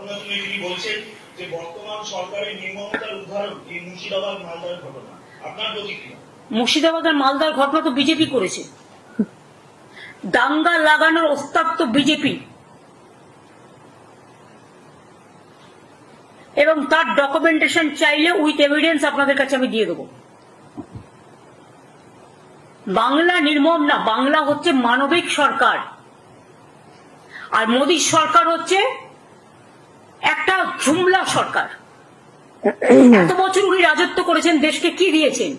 গণমাধ্যমে তিনি বলছেন যে বর্তমান সরকারের নির্মমতার উদাহরণ এই মুর্শিদাবাদ মালদার ঘটনা। আপনার প্রতিক্রিয়া? মুর্শিদাবাদের মালদার ঘটনা তো বিজেপি করেছে, দাঙ্গা লাগানোর ওস্তাদ তো বিজেপি, এবং তার ডকুমেন্টেশন চাইলে উইথ এভিডেন্স আপনাদের কাছে আমি দিয়ে দেবো। বাংলা নির্মম না, বাংলা হচ্ছে মানবিক সরকার, আর মোদী সরকার হচ্ছে একটা ঝুমলা সরকার। এত বছর উনি রাজত্ব করেছেন, দেশকে কি দিয়েছেন?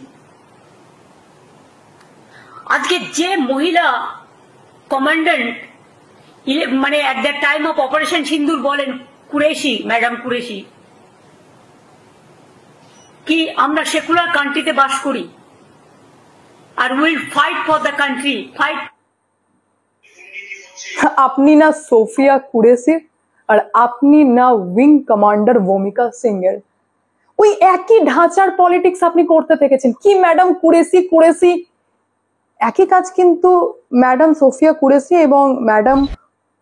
আজকে যে মহিলা কমান্ড্যান্ট মানে at the time of operation সিন্দুর বলেন কুরেশি, ম্যাডাম কুরেশি, কি আমরা সেকুলার কান্ট্রিতে বাস করি আর will fight for the country, fight. আপনি না সোফিয়া কুরেশি আর আপনি না উইং কমান্ডার ভূমিকা সিং এর ওই একই ঢাঁচার পলিটিক্স আপনি করতে থেকেছেন। কি ম্যাডাম কুরেশি একই কাজ কিন্তু ম্যাডাম সোফিয়া কুরেশি এবং ম্যাডাম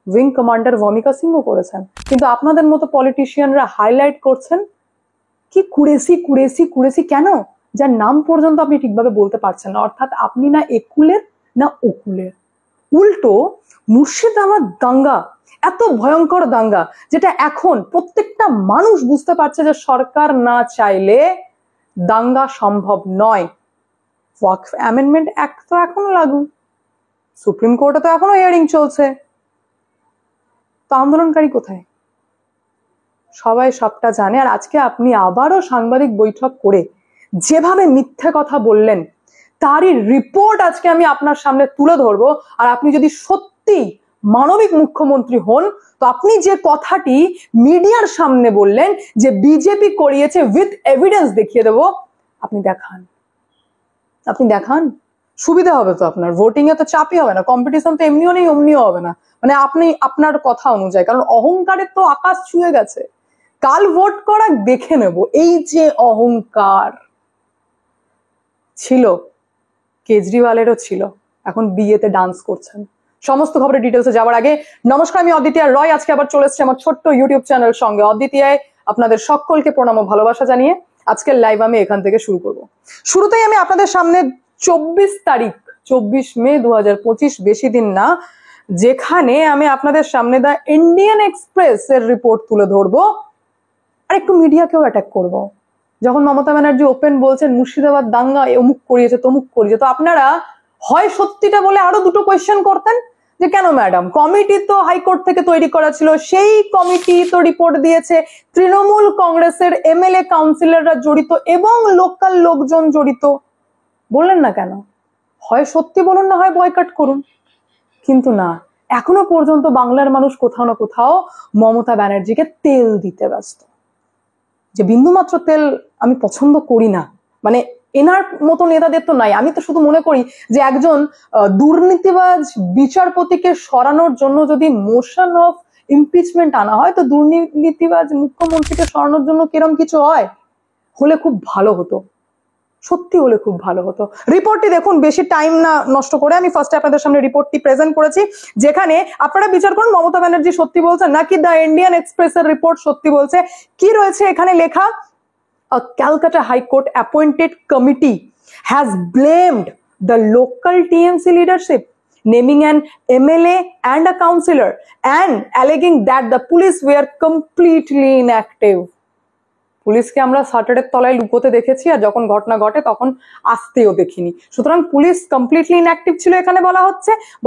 উইং কমান্ডার ভূমিকা সিংও করেছেন, কিন্তু আপনাদের মতো পলিটিশিয়ানরা হাইলাইট করছেন কি কুরেশি কেন, যার নাম পর্যন্ত আপনি ঠিকভাবে বলতে পারছেন না। অর্থাৎ আপনি না একুলের না ওকুলের। উল্টো মুর্শিদাবাদ দাঙ্গা, এত ভয়ঙ্কর দাঙ্গা, যেটা এখন প্রত্যেকটা মানুষ বুঝতে পারছে যে সরকার না চাইলে দাঙ্গা সম্ভব নয়। ওয়াকফ অ্যামেন্ডমেন্ট অ্যাক্ট তো এখনো লাগু, সুপ্রিম কোর্টে তো এখনো হিয়ারিং চলছে, তো আন্দোলনকারী কোথায়? সবাই সবটা জানে। আর আজকে আপনি আবারও সাংবাদিক বৈঠক করে যেভাবে মিথ্যে কথা বললেন, তারই রিপোর্ট আজকে আমি আপনার সামনে তুলে ধরবো। আর আপনি যদি সত্যি মানবিক মুখ্যমন্ত্রী হন, তো আপনি যে কথাটি মিডিয়ার সামনে বললেন যে বিজেপি করিয়েছে, উইথ এভিডেন্স দেখিয়ে দেবো, আপনি দেখান, সুবিধা হবে তো আপনার। ভোটিং এ তো চাপই হবে না, কম্পিটিশন তো এমনিও নেই অমনিও হবে না, মানে আপনি আপনার কথা অনুযায়ী, কারণ অহংকারের তো আকাশ ছুঁয়ে গেছে। কাল ভোট করা দেখে নেব। এই যে অহংকার ছিল, কেজরিওয়ালেরও ছিল, এখন বিয়েতে ডান্স করছেন। সমস্ত খবরের ডিটেলসে যাওয়ার আগে নমস্কার, আমি অদ্বিতীয়া রয়। আজকে আবার চলে এসেছি আমার ছোট্ট ইউটিউব চ্যানেল সঙ্গে অদ্বিতীয়ায়। আপনাদের সকলকে প্রণাম ও ভালোবাসা জানিয়ে আজকের লাইভ আমি এখান থেকে শুরু করব। শুরুতেই আমি আপনাদের সামনে 24 মে 2025, বেশি দিন না, যেখানে আমি আপনাদের সামনে দা ইন্ডিয়ান এক্সপ্রেস এর রিপোর্ট তুলে ধরবো আর একটু মিডিয়াকেও অ্যাটাক করব। যখন মমতা ব্যানার্জি ওপেন বলছেন মুর্শিদাবাদ দাঙ্গা অমুক করিয়েছে তমুক করিয়েছে, তো আপনারা হয় সত্যিটা বলে আরো দুটো কোয়েশ্চেন করতেন যে কেন ম্যাডাম, কমিটি তো হাইকোর্ট থেকে তৈরি করা ছিল, সেই কমিটি তো রিপোর্ট দিয়েছে, তৃণমূল কংগ্রেসের এমএলএ কাউন্সিলররা জড়িত এবং লোকাল লোকজন জড়িত, বললেন না কেন? হয় সত্যি বলুন, না হয় বয়কট করুন। কিন্তু না, এখনো পর্যন্ত বাংলার মানুষ কোথাও না কোথাও মমতা ব্যানার্জিকে তেল দিতে ব্যস্ত। যে বিন্দুমাত্র তেল আমি পছন্দ করি না, মানে এনার মতো নেতাদের তো নাই। আমি তো শুধু মনে করি যে একজন দুর্নীতিবাজ বিচারপতিকে সরানোর জন্য যদি মোশন অফ ইমপিচমেন্ট আনা হয়, তো দুর্নীতিবাজ মুখ্যমন্ত্রীকে সরানোর জন্য কিরম কিছু হয়, হলে খুব ভালো হতো, সত্যি হলে খুব ভালো হতো। রিপোর্টটি দেখুন, বেশি টাইম না নষ্ট করে আমি ফার্স্টে আপনাদের সামনে রিপোর্টটি প্রেজেন্ট করেছি, যেখানে আপনারা বিচার করুন মমতা ব্যানার্জি সত্যি বলছেন নাকি দ্য ইন্ডিয়ান এক্সপ্রেস এর রিপোর্ট সত্যি বলছে। কি রয়েছে এখানে লেখা? A Calcutta High Court appointed committee has blamed the local TMC leadership, naming an MLA and a councillor and alleging that the police were completely inactive. পুলিশকে আমরা শাটারের তলায় লুকোতে দেখেছি, আর যখন ঘটনা ঘটে তখন আসতেও দেখিনি। সুতরাং পুলিশ কমপ্লিটলি ইনঅ্যাক্টিভ ছিল এখানে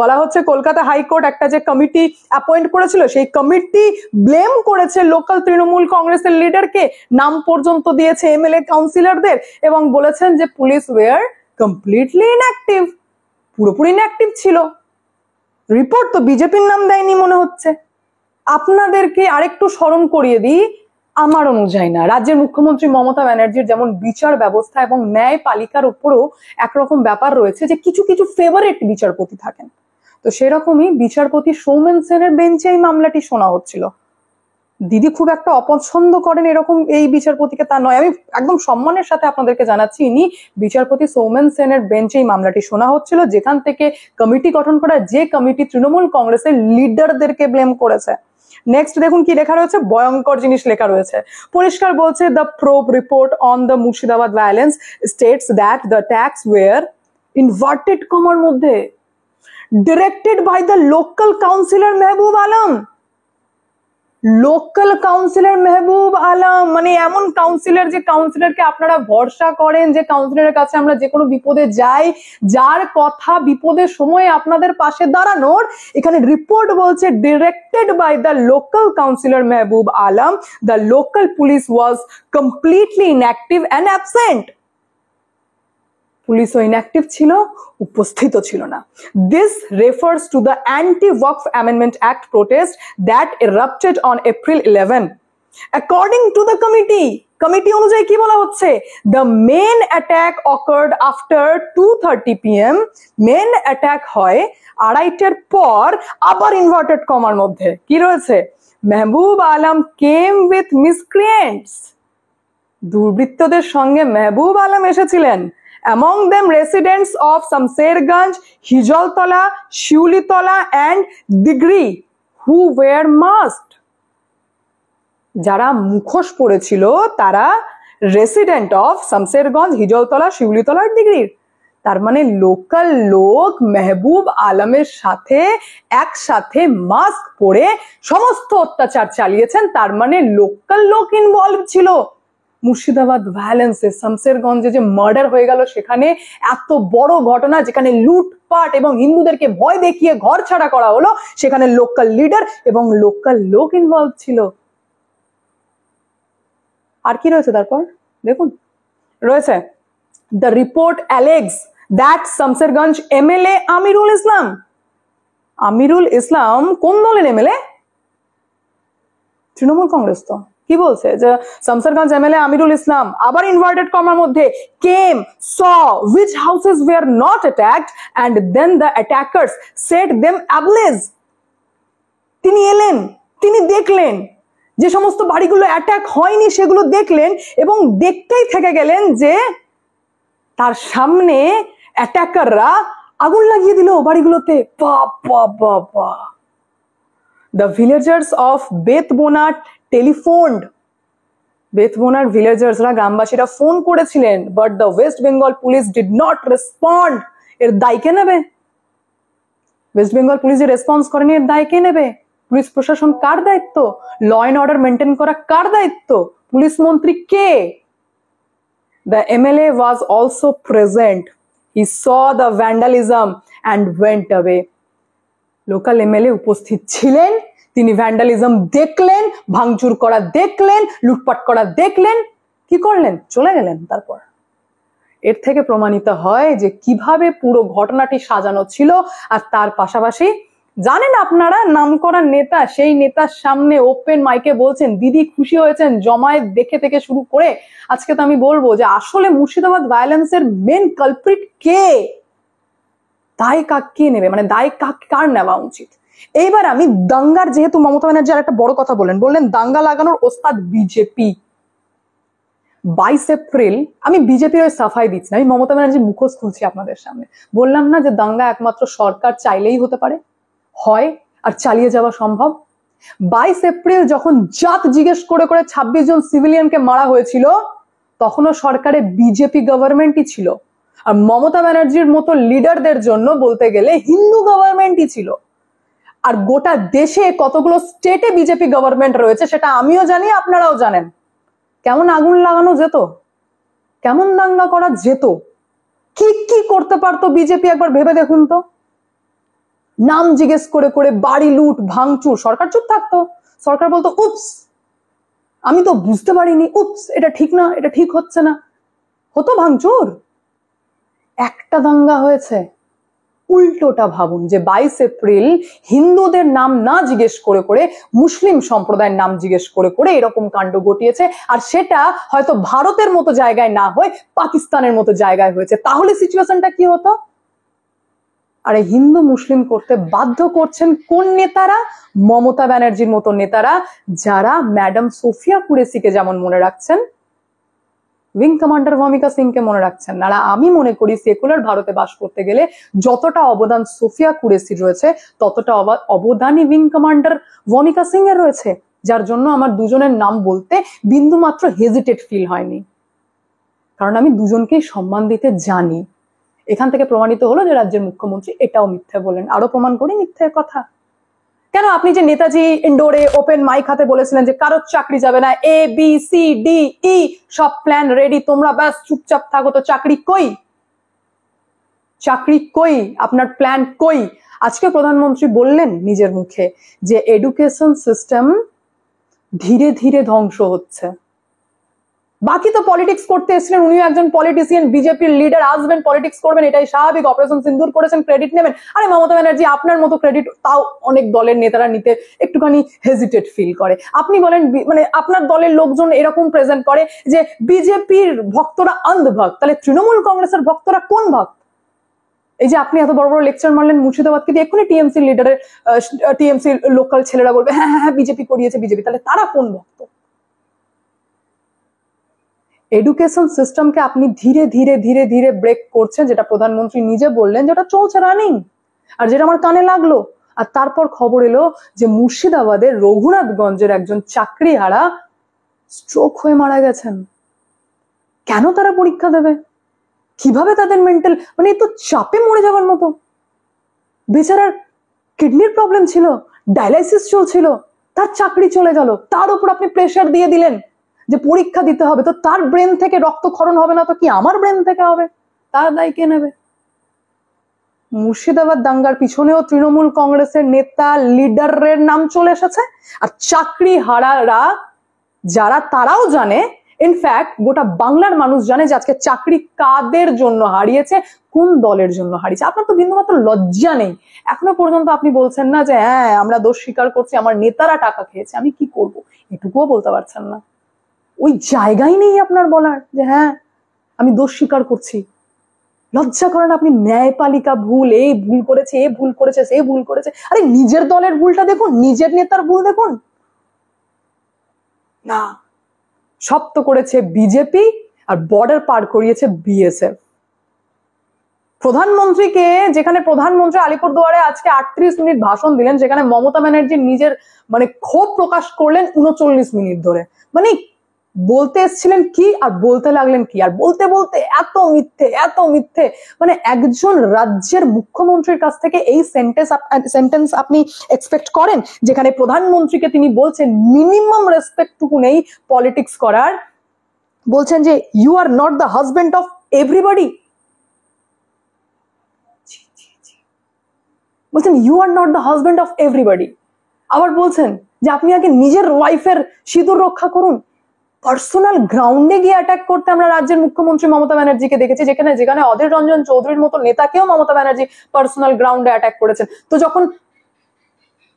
বলা হচ্ছে কলকাতা হাইকোর্ট একটা যে কমিটি অ্যাপয়েন্ট করেছিল, সেই কমিটি ব্লেম করেছে লোকাল তৃণমূল কংগ্রেসের লিডারকে, নাম পর্যন্ত দিয়েছে এমএলএ কাউন্সিলরদের, এবং বলেছেন যে পুলিশ ওয়ার কমপ্লিটলি ইনঅ্যাক্টিভ, পুরোপুরি ইনঅ্যাক্টিভ ছিল। রিপোর্ট তো বিজেপির নাম দেয়নি মনে হচ্ছে। আপনাদেরকে আরেকটু স্মরণ করিয়ে দিই, আমার অনুযায়ী না, রাজ্যের মুখ্যমন্ত্রী মমতা ব্যানার্জির যেমন বিচার ব্যবস্থা এবং ন্যায়পালিকার উপরও একরকম ব্যাপার রয়েছে যে কিছু কিছু ফেভারিট বিচারপতি থাকেন, তো সেরকমই বিচারপতি সৌমেন সেনের বেঞ্চে এই মামলাটি শোনা হচ্ছিল। দিদি খুব একটা অপছন্দ করেন এরকম এই বিচারপতিকে তা নয়, আমি একদম সম্মানের সাথে আপনাদেরকে জানাচ্ছি, ইনি বিচারপতি সৌমেন সেনের বেঞ্চে এই মামলাটি শোনা হচ্ছিল, যেখান থেকে কমিটি গঠন করা যে কমিটি তৃণমূল কংগ্রেসের লিডারদেরকে ব্লেম করেছে। নেক্সট দেখুন কি লেখা রয়েছে, ভয়ঙ্কর জিনিস লেখা রয়েছে, পরিষ্কার বলছে the probe report on the Murshidabad violence states that the attacks were inverted কমার মধ্যে directed by the local councillor Mehboob Alam. Local councillor Mehboob Alam মানে এমন কাউন্সিলর যে কাউন্সিলরকে আপনারা ভরসা করেন, যে কাউন্সিলরের কাছে আমরা যে কোনো বিপদে যাই, যার কথা বিপদের সময়ে আপনাদের পাশে দাঁড়ানোর। এখানে রিপোর্ট বলছে directed by the local councillor Mehboob Alam, the local police was completely inactive and absent. পুলিশও ইনঅ্যাক্টিভ ছিল, উপস্থিত ছিল না। This refers to the Anti-Waqf Amendment Act protest that erupted on April 11. According to the committee অনুযায়ী কি বলা হচ্ছে, the main attack occurred after 2:30 PM. Main attack হয় 2:30টার পর, আবার ইনভার্টেড কমার মধ্যে কি রয়েছে, Mehboob Alam came with miscreants. দুর্বৃত্তদের সঙ্গে মেহবুব আলম এসেছিলেন। Among them residents of Samserganj, Hijoltola, Shiulitola and Digri who were masked. যারা মুখোশ পরেছিল তারা রেসিডেন্ট অফ শামসেরগঞ্জ, হিজলতলা, শিউলিতলা আর ডিগ্রির। তার মানে লোকাল লোক মেহবুব আলমের সাথে একসাথে মাস্ক পরে সমস্ত অত্যাচার চালিয়েছেন। তার মানে লোকাল লোক ইনভলভ ছিল। মুর্শিদাবাদ ভায়োলেন্সে শামসেরগঞ্জে যে মার্ডার হয়ে গেল, সেখানে এত বড় ঘটনা, যেখানে লুটপাট এবং হিন্দুদেরকে ভয় দেখিয়ে ঘর ছাড়া করা হলো, সেখানে লোকাল লিডার এবং লোকাল লোক ইনভলভ ছিল। আর কি রয়েছে তারপর দেখুন, রয়েছে the report alleges that Samserganj MLA Amirul Islam কোন দলের এমএলএ? তৃণমূল কংগ্রেস। তো কি বলছে যে শামসেরগঞ্জ এমএলএ আমিরুল ইসলাম আবার ইনভার্টেড কমার মধ্যে came, saw which houses were not attacked and then the attackers set them ablaze. তিনি এলেন, তিনি দেখলেন যে সমস্ত বাড়িগুলো অ্যাটাক হয়নি, সেগুলো দেখলেন এবং দেখতেই থেকে গেলেন যে তার সামনে অ্যাটাকাররা আগুন লাগিয়ে দিল বাড়িগুলোতে। বাবা। The villagers of বেতবোনা টেলিফোনড, বেতবোনার ভিলেজার্সরা, গ্রামবাসীরা ফোন করেছিলেন, but the West Bengal police did not respond. এর দায় কে নেবে? ওয়েস্ট বেঙ্গল পুলিশ যে রেসপন্স করেনি, এর দায় কে নেবে? পুলিশ প্রশাসন কার দায়িত্ব? ল অ্যান্ড অর্ডার মেনটেন করা কার দায়িত্ব? পুলিশ মন্ত্রী কে? The MLA was also present. He saw the vandalism and went away. Local MLA উপস্থিত ছিলেন, তিনি ভ্যান্ডালিজম দেখলেন, ভাঙচুর করা দেখলেন, লুটপাট করা দেখলেন, কি করলেন? চলে গেলেন। তারপর এর থেকে প্রমাণিত হয় যে কিভাবে পুরো ঘটনাটি সাজানো ছিল। আর তার পাশাপাশি জানেন আপনারা, নামকরা নেতা, সেই নেতার সামনে ওপেন মাইকে বলছেন দিদি খুশি হয়েছেন জমায়েত দেখে থেকে শুরু করে। আজকে তো আমি বলবো যে আসলে মুর্শিদাবাদ ভায়োলেন্সের মেন কালপ্রিট কে, দায় কাকে নেবে, মানে দায় কার নেওয়া উচিত। এইবার আমি দাঙ্গার, যেহেতু মমতা ব্যানার্জি আর একটা বড় কথা বললেন দাঙ্গা লাগানোর ওস্তাদ বিজেপি। 22 এপ্রিল আমি বিজেপির ওই সাফাই দিচ্ছি না, আমি মমতা ব্যানার্জির মুখোশ খুলছি আপনাদের সামনে। বললাম না যে দাঙ্গা একমাত্র সরকার চাইলেই হতে পারে, হয় আর চালিয়ে যাওয়া সম্ভব। 22 এপ্রিল যখন জাত জিজ্ঞেস করে 26 জন সিভিলিয়ানকে মারা হয়েছিল, তখনও সরকারে বিজেপি গভর্নমেন্টই ছিল। আর মমতা ব্যানার্জির মতো লিডারদের জন্য বলতে গেলে হিন্দু গভর্নমেন্টই ছিল। আর গোটা দেশে কতগুলো স্টেটে বিজেপি গভর্নমেন্ট রয়েছে সেটা আমিও জানি, আপনারাও জানেন। কেমন আগুন লাগানো যেত, কেমন দাঙ্গা করা যেত, কি কি করতে পারতো বিজেপি, একবার ভেবে দেখুন তো। নাম জিজ্ঞেস করে বাড়ি লুট ভাঙচুর, সরকার চুপ থাকতো। সরকার বলতো উপস, আমি তো বুঝতে পারিনি, উপস এটা ঠিক না, এটা ঠিক হচ্ছে না, হতো ভাঙচুর। একটা দাঙ্গা হয়েছে। উল্টোটা ভাবুন যে 22 এপ্রিল হিন্দুদের নাম না জিজ্ঞেস করে মুসলিম সম্প্রদায়ের নাম জিজ্ঞেস করে এরকম কাণ্ড ঘটিয়েছে, আর সেটা হয়তো ভারতের মতো জায়গায় না হয়ে পাকিস্তানের মতো জায়গায় হয়েছে, তাহলে সিচুয়েশনটা কি হতো? আরে হিন্দু মুসলিম করতে বাধ্য করছেন কোন নেতারা? মমতা ব্যানার্জির মতো নেতারা, যারা ম্যাডাম সোফিয়া কুরেশিকে যেমন মনে রাখছেন, উইং কমান্ডার ভূমিকা সিংকে মনে রাখছেন না। আর আমি মনে করি সেকুলার ভারতে বাস করতে গেলে যতটা অবদান সোফিয়া কুরেশির রয়েছে ততটা অবদানই উইং কমান্ডার ভূমিকা সিং এর রয়েছে, যার জন্য আমার দুজনের নাম বলতে বিন্দু মাত্র হেজিটেট ফিল হয়নি, কারণ আমি দুজনকেই সম্মান দিতে জানি। এখান থেকে প্রমাণিত হলো যে রাজ্যের মুখ্যমন্ত্রী এটাও মিথ্যে বলেন। আরো প্রমাণ করি মিথ্যের কথা। কেন আপনি যে নেতাজি ইন্ডোরে ওপেন মাইক হাতে বলেছিলেন যে কারোর চাকরি যাবে না, A B C D E সব প্ল্যান রেডি, তোমরা ব্যাস চুপচাপ থাকো, তো চাকরি কই? চাকরি কই? আপনার প্ল্যান কই? আজকে প্রধানমন্ত্রী বললেন নিজের মুখে যে এডুকেশন সিস্টেম ধীরে ধীরে ধ্বংস হচ্ছে। বাকি তো পলিটিক্স করতে এসেছিলেন, উনিও একজন পলিটিশিয়ান, বিজেপির লিডার, আসবেন পলিটিক্স করবেন, এটাই স্বাভাবিক। অপারেশন সিন্দুর করেছেন, ক্রেডিট নেবেন। আরে মমতা ব্যানার্জি আপনার মতো ক্রেডিট তাও অনেক দলের নেতারা নিতে একটুখানি হেজিটেট ফিল করে। আপনি বলেন মানে আপনার দলের লোকজন এরকম প্রেজেন্ট করে যে বিজেপির ভক্তরা অন্ধভক্ত, তাহলে তৃণমূল কংগ্রেসের ভক্তরা কোন ভক্ত? এই যে আপনি এত বড় বড় লেকচার মারলেন মুর্শিদাবাদকে দিয়ে, এক্ষুনি টিএমসি লিডারের টিএমসি লোকাল ছেলেরা বলবে হ্যাঁ হ্যাঁ বিজেপি করিয়েছে বিজেপি, তাহলে তারা কোন ভক্ত? এডুকেশন সিস্টেমকে আপনি ধীরে ধীরে ধীরে ধীরে ব্রেক করছেন, যেটা প্রধানমন্ত্রী নিজে বললেন যেটা চলছে রানিং, আর যেটা আমার কানে লাগলো। আর তারপর খবর এলো যে মুর্শিদাবাদের রঘুনাথগঞ্জের একজন চাকরিহারা স্ট্রোক হয়ে মারা গেছেন। কেন তারা পরীক্ষা দেবে? কিভাবে তাদের মেন্টাল, মানে তো চাপে মরে যাওয়ার মতো। বেচারার কিডনির প্রবলেম ছিল, ডায়ালাইসিস চলছিল, তার চাকরি চলে গেল, তার উপর আপনি প্রেশার দিয়ে দিলেন যে পরীক্ষা দিতে হবে। তো তার ব্রেন থেকে রক্তক্ষরণ হবে না তো কি আমার ব্রেন থেকে হবে? তার দায় কে নেবে? মুর্শিদাবাদ দাঙ্গার পিছনেও তৃণমূল কংগ্রেসের নেতা লিডারের নাম চলে এসেছে। আর চাকরি হারারা যারা, তারাও জানে, ইনফ্যাক্ট গোটা বাংলার মানুষ জানে যে আজকে চাকরি কাদের জন্য হারিয়েছে, কোন দলের জন্য হারিয়েছে। আপনার তো বিন্দুমাত্র লজ্জা নেই। এখনো পর্যন্ত আপনি বলছেন না যে হ্যাঁ আমরা দোষ স্বীকার করছি, আমার নেতারা টাকা খেয়েছে, আমি কি করব, এটুকুও বলতে পারছেন না। ওই জায়গায় নেই আপনার বলার যে হ্যাঁ আমি দোষ স্বীকার করছি। লজ্জা করেন আপনি। ন্যায়পালিকা ভুল, এই ভুল করেছে, এ ভুল করেছে, সে ভুল করেছে। আরে নিজের দলের ভুলটা দেখুন, নিজের নেতার ভুল দেখুন না। সব তো করেছে বিজেপি, আর বর্ডার পার করিয়েছে বিএসএফ। প্রধানমন্ত্রীকে, যেখানে প্রধানমন্ত্রী আলিপুরদুয়ারে আজকে 38 মিনিট ভাষণ দিলেন, সেখানে মমতা ব্যানার্জি নিজের মানে ক্ষোভ প্রকাশ করলেন 39 মিনিট ধরে। মানে বলতে এসেছিলেন কি আর বলতে লাগলেন কি, আর বলতে বলতে এত মিথ্যে এত মিথ্যে। মানে একজন রাজ্যের মুখ্যমন্ত্রীর কাছ থেকে এই সেন্টেন্স আপনি এক্সপেক্ট করেন, যেখানে প্রধানমন্ত্রীকে তিনি বলছেন মিনিমাম রেসপেক্টটুকু নেই পলিটিক্স করার, বলছেন যে you are not the husband of everybody. বলছেন you are not the husband of everybody. আবার বলছেন যে আপনি আগে নিজের ওয়াইফের সিঁদুর রক্ষা করুন। পার্সোনাল গ্রাউন্ডে গিয়ে অ্যাটাক করতে আমরা রাজ্যের মুখ্যমন্ত্রী মমতা ব্যানার্জিকে দেখেছি, যেখানে অধীর রঞ্জন চৌধুরীর মতো নেতাকেও মমতা ব্যানার্জি পার্সোনাল গ্রাউন্ডে অ্যাটাক করেছেন। তো যখন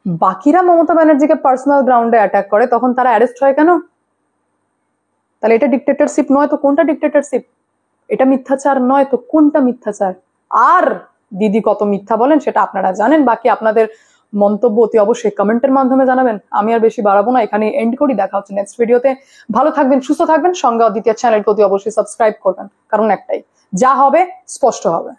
বাকিরা মমতা ব্যানার্জিকে পার্সোনাল গ্রাউন্ডে অ্যাটাক করে তখন তারা অ্যারেস্ট হয় কেন? তাহলে এটা ডিক্টেটরশিপ নয় তো কোনটা ডিক্টেটরশিপ? এটা মিথ্যাচার নয় তো কোনটা মিথ্যাচার? আর দিদি কত মিথ্যা বলেন সেটা আপনারা জানেন। বাকি আপনাদের মন্তব্য অতি অবশ্যই কমেন্টের মাধ্যমে জানাবেন। আমি আর বেশি বাড়াবো না, এখানে এন্ড করি। দেখা হচ্ছে নেক্সট ভিডিওতে। ভালো থাকবেন, সুস্থ থাকবেন। সঙ্গে অদ্বিতীয় চ্যানেলকে অতি অবশ্যই সাবস্ক্রাইব করবেন, কারণ একটাই, যা হবে স্পষ্ট হবে।